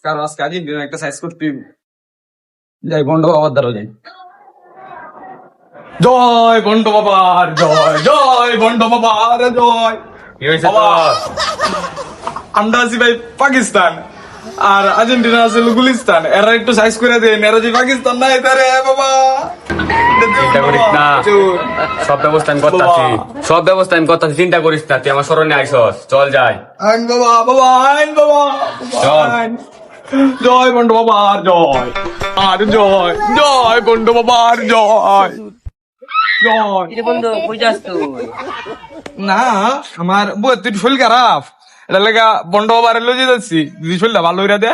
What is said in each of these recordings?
কারণ আজকে আর্জেন্টিনা একটা সাইজ করতে যাই বন্ড বাবার দ্বারা যাই। জয় বন্ড বাবার জয়, জয় বন্ড বাবার জয়। কি হয়েছে বাবা, তোর? আমরা আছি ভাই পাকিস্তান আর আর্জেন্টিনা আছে গুলিস্তান, এরা একটু সাইজ করে দেন, এরা যে পাকিস্তান নাই তারে বাবা। চিন্তা করিস না, সব ব্যবস্থা আমি করতেছি, সব ব্যবস্থা আমি করতেছি, চিন্তা করিস না, তুই আমার স্মরণে আইসস, চল যাই। আইন বাবা, বাবা আইন বাবা, চল। আইন। জয় বন্ড বাবার জয়, আর জয়, জয় বন্ড বাবার জয়, জয়। কিরে বন্ধু কই যাস তুই? না আমার বউ তুই শরীর খারাপ, এটা লেগা বন্ড বাবার লয়ে যাচ্ছি, যদি শরীরটা ভালো হইরা দে।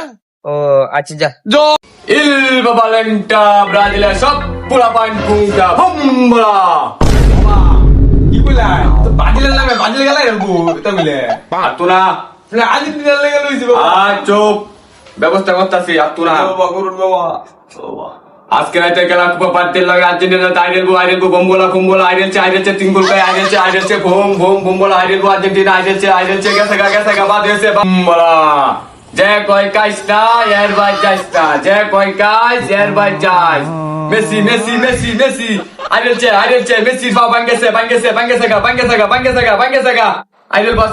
ও আচ্ছা যা। জয়। Il Valenta Brasilia সব পুরা পয়েন্ট পুঙ্কা বুমলা। বাবা, কি কইলাই? তো বাজিলের নামে বাজিল গেলাই রে বউ, এটা বলে। আর তু না, আর্জেন্টিনার লেগে লইছি বাবা। আর চুপ, ব্যবস্থা করতেছি, আর তু না। বাবা করুন বাবা। বাবা। আজকে রাতে খেলা কুপা পার্টির লাগে আর্জেন্টিনা আইরেলবো বম্বোলা কুম্বোলা আইরেলছে তিন গোল পায় আইরেলছে ভোম ভোম বম্বোলা আইরেলবো আর্জেন্টিনা আইরেলছে গেছে গা বাদ হয়েছে বম্বোলা। যে কয় কাইস না এর বাই যাইস না, যে কয় কাইস এর বাই যাইস। মেসি মেসি মেসি মেসি আইরেলছে মেসি পা ভাঙ্গেছে গা আইরেল বাস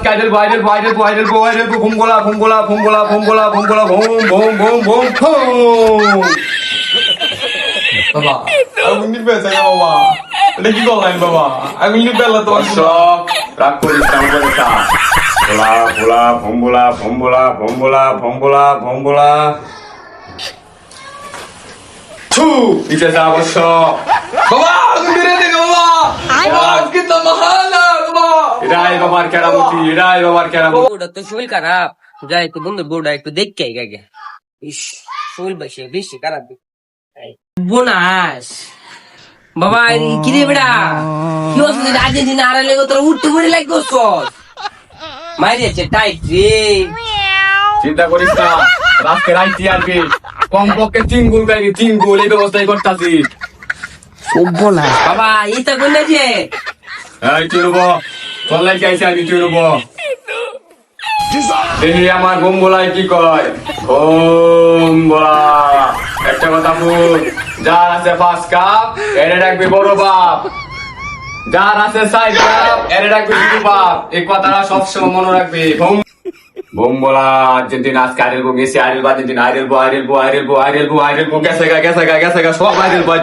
আইরেলবো বম্বোলা ভুম বাবা, আমি নিবে চাই বাবা। এটা কি করলেন বাবা? আমি নিবে আল্লাহ তোমার সব রাগ করিস না আমাদের কাছে। ভম্বলা ছু নিচে যা অবশ্য। বাবা, তুমি বেরিয়ে দেখো বাবা। বাবা, আজকে তো মহানা বাবা। এরাই বাবার কেরামতি। বউটা তো শরীর খারাপ, যাই তো বন্ধু বউটা একটু দেখতে আই আগে। ইস শরীর বেশি বেশি খারাপ। বোনাস বাবা কিরে বেড়া কি হচ্ছে? আর্জেন্টিনা হারালে তোরা উঠতে পড়ে লাগছ, মারিয়েছে টাইট রে। চিন্তা করিস না, রাস্তায় রাইতে আসবি, কমপক্ষে 3 গোল খাইবি, 3 গোল এই ব্যবস্থাই করতাছি। বাবা এটা কোন যে এই তুই নেবো, তোর লাগে আইসি আমি তুই নেবো। দেখি আমার বোমবোলায় কি কয়। বোমবোলা একটা কথা বল, যার আছে 5 কাপ এনে রাখবি বড় বাপ, যার আছে 4 কাপ এনে রাখবি ছোট বাপ, এই কথাটা সবসময় মনে রাখবি। বোমবোলা আর্জেন্টিনা আজকে আইরেলবো মেসি আইরেলবো আর্জেন্টিনা আইরেলবো গেছে গা সব আইরেলবো